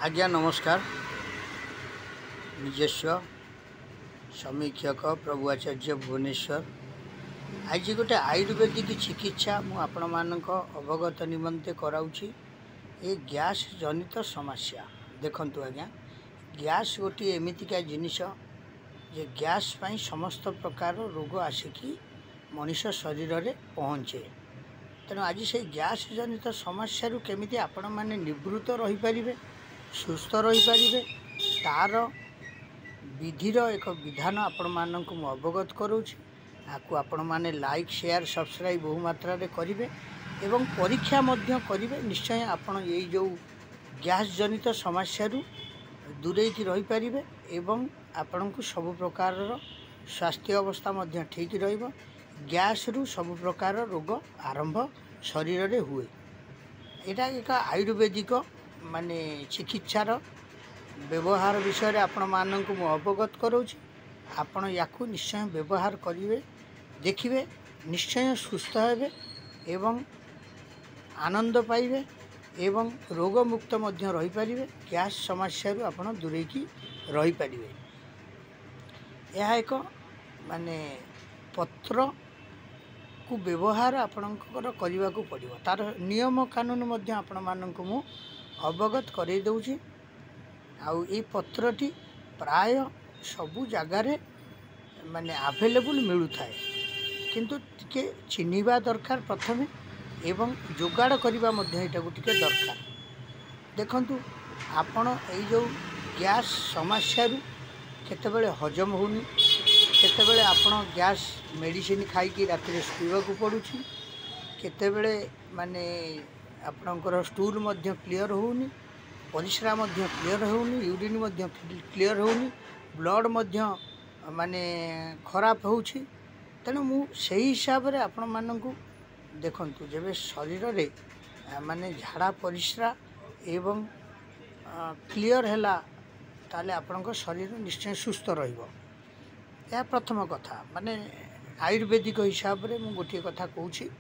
आज्ञा नमस्कार। निजस्व समीक्षक प्रभु आचार्य भुवनेश्वर। आज गोटे आयुर्वेदिक चिकित्सा आपण मानक अवगत निमंते कराऊँगी। ये गैस जनित समस्या देखंतु आज्ञा, गैस गोटे एमितिका जिनिस जे गैस पाई समस्त प्रकार रोग आसिकी मनुष्य शरीर में पहुँचे। तेणु आज से गैस जनित समस्या केमिति आपण माने निवृत्त रही पारिबे, सुस्थ रही पारिबे, तार विधिर एक विधान आपण मानक मु अवगत करूछि। आकु आपण माने लाइक शेयर सब्सक्राइब बहु मात्रा रे करिवे एवं परीक्षा मध्य करिवे। निश्चय आपण एई जो गैस जनित समस्या दूरे की रही पारिबे एवं आपण को सब प्रकार स्वास्थ्य अवस्था मध्य ठीक रहिबो। गैस रु सब प्रकार रोग आरंभ शरीर रे हुए। एटा एक आयुर्वेदिक माने चिकित्सार व्यवहार विषय आपण मानक मु अवगत करूछि। आपण याकू निश्चय व्यवहार करिवे, देखिवे, निश्चय सुस्थ हेबे एवं आनंद पाइबे एवं रोग मुक्त मध्य रही पारिबे। गैस समस्या रु आपण दूरे की रही पारिबे। यह एक माने पत्र को व्यवहार आपणकर करने को पड़ो। तार नियम कानून मध्य आपण मानक मु अवगत करई दउछि। आउ ए पत्रटी प्राय सबु जगार माने अवेलेबल मिलू थाए, किंतु टिके चिन्हिबा दरकार प्रथमे एवं जोगाड़ करबा मध्य एटा टिके दरकार। देखंतु आपण ए जो गैस समस्या रु केतेबेले हजम होनी, केतेबेले आपण गैस मेडिसिन खाई कि राति शुवा को पड़ुछि, केतेबेले माने आपणकर स्टूल मध्य क्लियर होनी, परिश्रा मध्य क्लियर होनी, यूरिन मध्य क्लियर होनी, ब्लड मध्य माने खराब होछि। तेणु मु सही हिसाब रे आपण मानकु देखंतु जेबे शरीर रे माने झाड़ा परिश्रा एवं क्लियर हैला ताले आपणकर शरीर निश्चय सुस्थ रहिबो। यह प्रथम कथा माने आयुर्वेदिक हिसाब रे मु गोटे कथा कहूछि।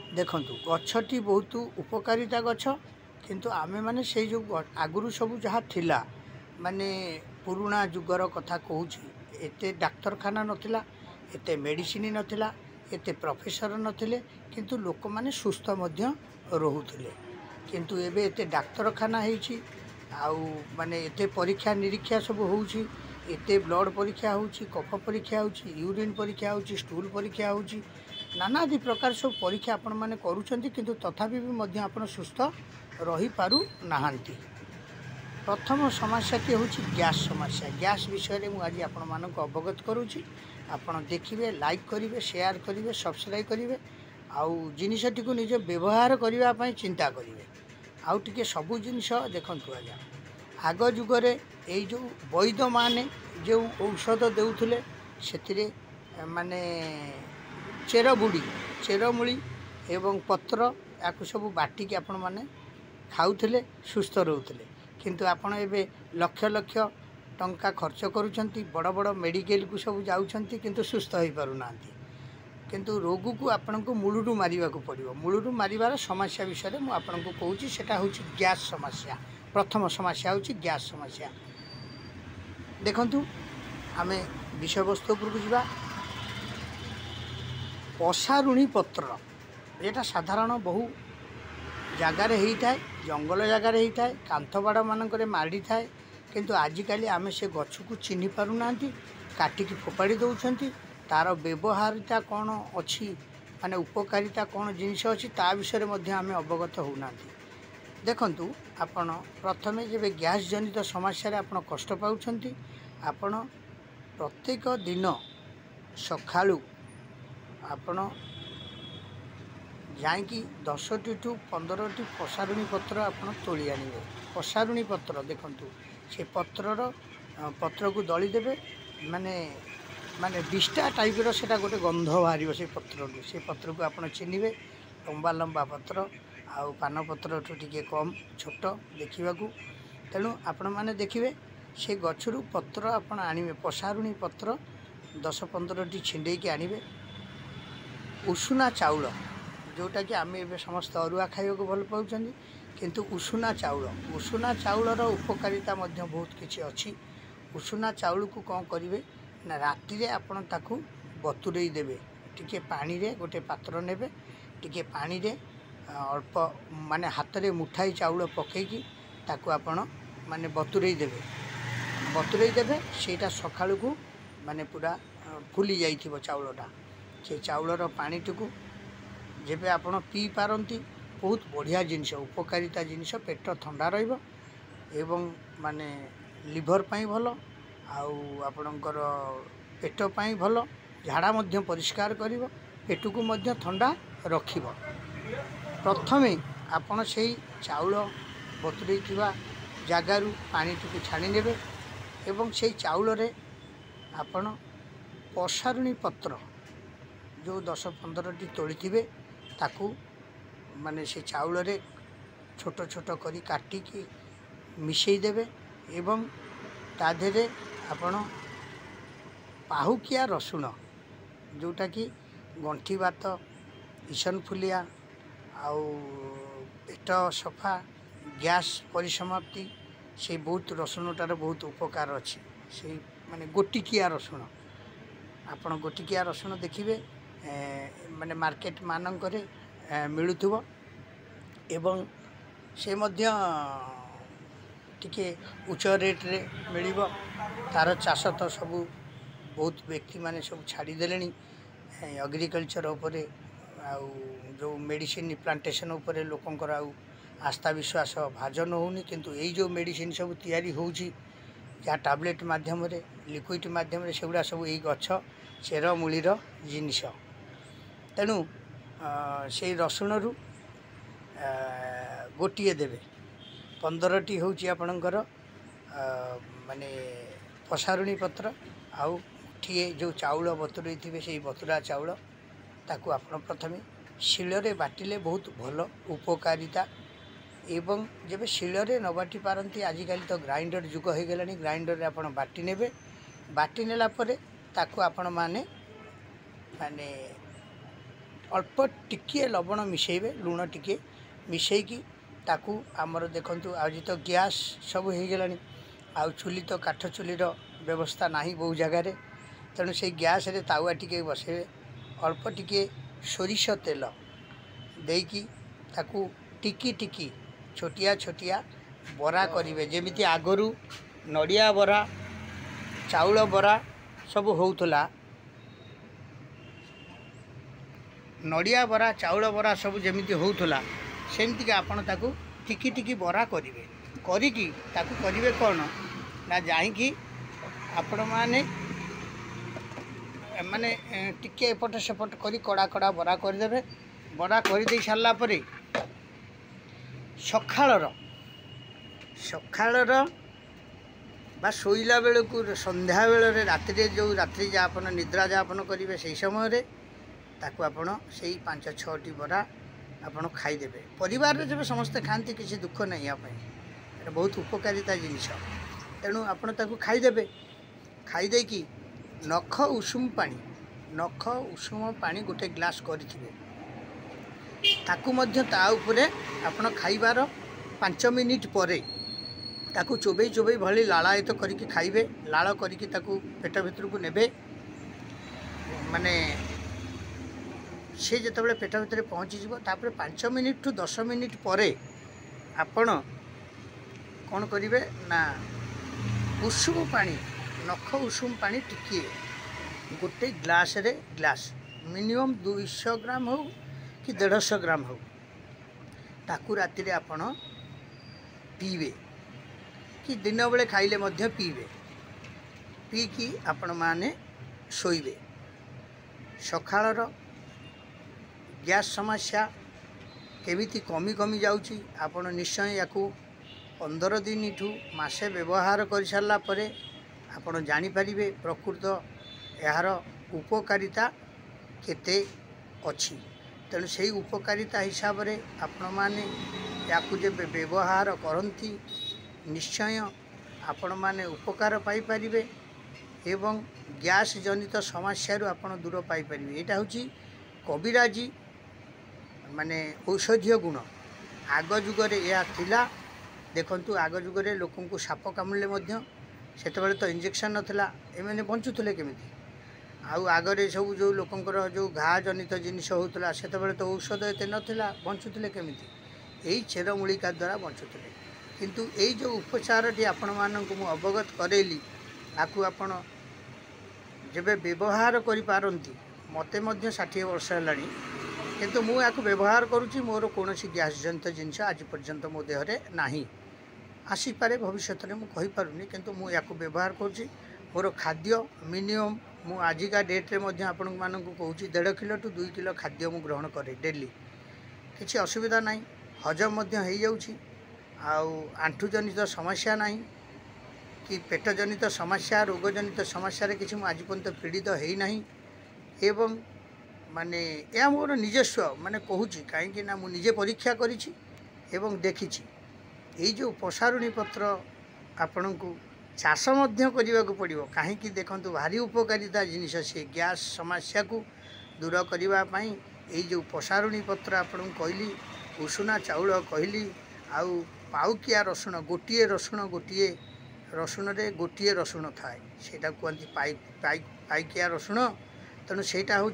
देखंतु गछटी बहुत उपकारिता गछ, किंतु आमे माने से जो आगुरु सब जहाँ थिला माने पुराना जुगर कथा कहूछि। एते डाक्तरखाना नथिला, एते मेडिसिन नथिला, एते प्रोफेसर नथिले, किंतु लोक माने सुस्थ मध्य रहुथिले। किंतु एबे एते डाक्तरखाना हेछि, आउ माने एते परीक्षा निरीक्षा सब होछि, एते ब्लड परीक्षा होछि, कफ परीक्षा होछि, यूरिन परीक्षा होछि, स्टूल परीक्षा होछि, नानादि प्रकार सब परीक्षा आपण माने करूछंती, किंतु तथापि भी मध्य आपण सुस्थ रही पारु नाहांती। प्रथम समस्या टी होछि गैस समस्या। गैस विषय रे मु आज आपण मानक अवगत करूछि। आपण देखिबे, लाइक करिवे, शेयर करिवे, सब्सक्राइब करिवे, आउ जिनिसटी को निज व्यवहार करिवा पई चिंता करिवे। आउ टिके सबु जिनिस देखंतु आज्ञा, आग जुगरे एई जो वैद्य माने जो औषध देउथिले सेतिरे माने चेरबुड़ी, चेरमूली एवं पत्र याकु सब बाटिकी आपण माने खाउथिले, सुस्थ रहउथिले। किंतु आपण एबे लक्ष लक्ष टंका खर्च करूछंती, बड़ बड़ मेडिकल को सब जाउछंती, किंतु सुस्थ होई पारु नांती। किंतु रोग को आपण को मूलरू मारिबा को पड़िबो। मूलरू मारिबार समस्या विषय मु आपण को कहूछि, सेटा होछि गैस समस्या। प्रथम समस्या होछि गैस समस्या। देखंतु आमे विषय वस्तु उपरकु जिबा। पसारुणी पत्र एटा साधारण बहु जगार होता, जंगल जगार होता है, कांथबाड़ मानक माड़ी थाए, किंतु आजिकाली आमे से गछ को चिन्हि पारु नांती, काटिकी फोपाड़ी दउछंती। तार व्यवहारिता कौन अच्छी माने उपकारिता कौन जिनिस अच्छी ता विषय मध्य आमे अवगत होउनांती। देखंतु आपण प्रथमे जेबे गैस जनित समस्या रे आपण कष्ट पाउछंती, आपण प्रत्येक दिन सखाळु आपण जाइकी 10 टू 15 पसारुणी पत्र आपण तोली आनिबे। पसारुणी पत्र देखंतु से पत्र को दली देबे, माने माने बिस्टा टाइप रो सेटा गोटे गंध बाहर से पत्र को आपण चिन्हिबे। लंबा लंबा पत्र आउ पान पत्र ठू टिके कम छोट देखा। तेणु आपण माने देखिए से गछरू पत्र आपण आनिबे। पसारुणी पत्र 10-15 छिंडे की आनिबे। उषुना चाउल जोटा कि आम ए समस्त अरुआ खाइबा को भल पाउछंती, किंतु उषुना चाउलर उपकारिता बहुत किसी अच्छी। उषुना चाउल को कौन करेंगे ना राति रे आपण ताकू बतुरई देवे टिके पानी रे गोटे पात्र नेबे टिके पानी रे अल्प माने हाथ रे मुठाई चाउल पकईकी ताकू आपण माने बतुरई देवे सेटा सकाळु को माने पूरा फुली जाइथिबो चाउलटा से चाउलर पानीटुकू जेबे आपण पी पारंती बहुत बढ़िया जिनिस उपकारिता जिनिस पेट ठंडा रहिबो एवं माने लिभर पाई भल आउ आपणकर पेट पाई भल झाड़ा मध्य परिष्कार करिवो पेटुकू मध्य ठंडा रखिबो। प्रथमे आपण सेही चाउल बतुरैथिबा जागारू पानीटुकू छाणी नेबे एवं सेही चाउल रे आपण पसारुणी पत्र जो 10-15 तोड़ी ताकू माने से चाउल रे छोट छोट करी काटिकी मिसई देबे एवं ता देहरे आपण पाहुकिया रसुण जोटा कि गंठी बात ईसनफुलिया आउ पेट सफा गैस परिसमाप्ति से बहुत रसुणटार बहुत उपकार अच्छी से माने गोटिकिया रसुण आपण गोटिकिया रसुण देखिए माने मार्केट मानक मिलुथुबो एवं से मध्य टिके उच्च रेट रे मिलिबो तार चाष तो सब बहुत व्यक्ति माने सब छाड़ी देलेनी एग्रीकल्चर उपरे आउ जो मेडिसिन प्लांटेशन उपरे लोकंकर आउ आस्था विश्वास भाजन होनी किंतु यही जो मेडिसिन सब तैयारी होउची जहाँ टैबलेट माध्यम रे लिक्विड माध्यम रे सेगुड़ा सब यही गछ चेर मूलीर जिनिस तेणु से रसुण रु गोटे देवे 15टी हूँ आपणकर माने पसारुणी पत्र आउ टे जो चाउल बतुरई थे से बतुरा चाउल ताकू आपण प्रथमे शिଳରେ बाटिले बहुत भल उपकारिता एवं जब शिଳରେ न बाटी पारती आजिकल तो ग्राइंडर जुग हो गला ग्राइंडर आप बाटी नेबे बाटी नेला परे ताकू आपण माने माने अल्प टिके लवण मिसेबे लुण टिके मिसेकी ताकू आमर देखंतु आज तो गैस सब हो गला आउ चुली तो काठ चुलीर व्यवस्था नाही बहु जगार तेणु से गैस रे तावा टिके बसेबे अल्प टिके सोरिष तेल देकी ताकू टिकी टिकी छोटिया छोटिया बरा करिवे जेमिति आगरू नड़िया बरा चाउल बरा सब होउथला नड़िया बरा चाउल बरा सब जेमिति होउथला सेमती के आपण ताकू टिकी टिकी बरा करिवे करिकी ताकू करिवे कोन ना जाईकी आपण माने माने टिके एपट सेपट करी कड़ा कड़ा बरा कर देबे बरा कर दे सारला परे सखाळर बा शोइला बेलू संध्या बेल रात्रि जो रात्रि जापन निद्रा जापन करेंगे से समय रे ताकू आपण से 5-6टी बरा आपण खाईदेवे परिवार जब समस्ते खाती किसी दुख नहीं यहाँ बहुत उपकारिता जिनिस तेणु आपण ताकू खाईदेवे खाईदे कि नख उषुम पानी गोटे ग्लास करेंगे ताकू मध्य ता उपरे आपण खाइबार 5 मिनिट परे ताकू चोबई चोबई भली लालायित करके खाइबे लाल करके ताकू पेट भितर को नेबे माने से जिते पेट भितर पहुँची तापर 5 मिनिट टू 10 मिनिट परे आपण कौन करेंगे ना उषुम पानी नख उषुम पानी टिके गोटे ग्लास रे ग्लास मिनिमम 200 ग्राम हो कि 150 ग्राम हो ताकू राति रे आपण पीबे कि दिन बेले खाइले मध्य पीबे पी कि आपण माने शोइबे सखाळर गैस समस्या केमिति कमी कमी जाउची आपण निश्चय याकू 15 दिन ठू मासे व्यवहार कर सारला परे आपण जानि परिबे प्रकृत यार उपकारिता केते अछि तेणु से उपकारिता हिसाब रे आपण माने याकू जे व्यवहार करती निश्चय आपण माने उपकार पाई परिबे एवं गैस जनित समस्या आपण दूर पाई परिबे। एटा होची कविराजी माने औषधीय गुण आग जुगरे यह थिला देखंतु आग जुगरे लोकंकु साप कामुड़े सेतबेले तो इंजेक्शन नथिला एमाने बंचुथिले केमिति आउ आगरे सब जो लोकंकर जो घा जनित जिनिस होउतला सेतबेले तो औषध एते नथिला बंचुथिले केमिति एई चेरमूलिका द्वारा बंचुथिले किंतु एई जो उपचारटी आपण मानक मु अवगत करेली आकु आपण जेबे व्यवहार करि पारंती मते मध्य 60 वर्ष हेलानी किंतु मु याकु व्यवहार करूची मोर कोनोसी गैस जनित जिनिस आज पर्यंत मो देहरे नाही आसीपारे भविष्य में मुझे कहीपरूनी किंतु मु याकु व्यवहार करुँची मोर खाद्य मिनिमम मु आजिका डेट्रे आपण मानक कहूँ 1.5 किलो टू 2 किलो खाद्य मु ग्रहण करे डेली किसी असुविधा नहीं हजम हो जाऊँगी आंठू जनित समस्या नहीं कि पेट जनित समस्या रोग जनित समस्या किसी आज पर्यंत पीड़ित होना एवं माने या मोर निजस्व माने कहूँ कहीं मु निजे परीक्षा करिछि एवं देखिछि ये जो पसारुणी पत्र आपण को चाष करने को पड़ो कहीं देखु भारी उपकारिता जिनिस से गैस समस्या को दूर करने ये जो पसारुणी पत्र आपन कहली उषुना चाउल कहली आउ पाउकिया रसुण गोटे रसुण रे गोटे रसुण थाए सेटा कहती पाइकिया रसुण तेणु सेटा हूँ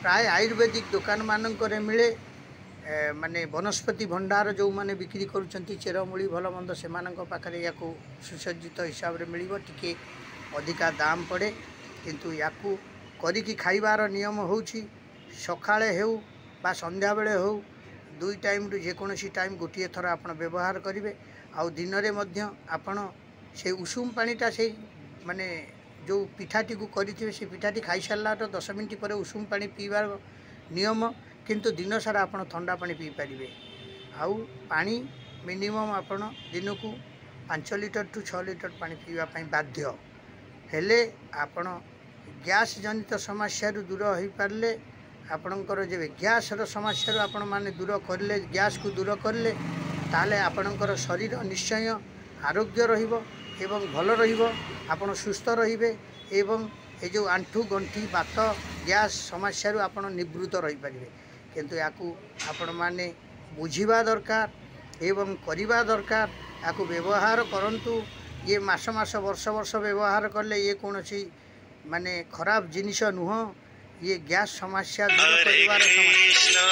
प्राय आयुर्वेदिक दुकान मानक मिले माने वनस्पति भंडार जो माने बिक्री करुँच चेरमूली भल मंद से पाखे या सुसज्जित हिसाब से मिल टी अधिका दाम पड़े किंतु याकू करिकी खाइबार नियम होउछि सकाळे हेउ बा संध्या बेले हो 2 टाइम रु जेकोसी टाइम गोटे थर आपण व्यवहार करेंगे आउ दिन रे मध्य आपण से उषुम पानीटा से माने जो पिठाटी को करेंगे से पिठाटी खाई सारा 10 मिनट पर उषुम पानी पीबार नियम किंतु दिन सारा आपण ठंडा पानी पी पारे आउ पानी मिनिमम आपण दिन को 5 लिटर टू 6 लिटर पानी पीवाई बाध्य हेले आपण गैस जनित समस्या दूर हो पारे आपणकर जब गैस समस्या आपण माने दूर करले गैस को दूर करले ताले आपणकर शरीर निश्चय आरोग्य रहिबो एवं भल रहिबो आपण सुस्थ रहिबे एवं ये जो आंठू गंठी बात गैस समस्या आपण निवृत्त रही पारे किंतु याकू आपण माने बुझिबा दरकार एवं करिबा दरकार याकू व्यवहार करंतु ये मास मास वर्ष वर्ष व्यवहार करले ये कोनोसी माने खराब जिनिस नुह ये गैस समस्या दूर करिवार समस्या।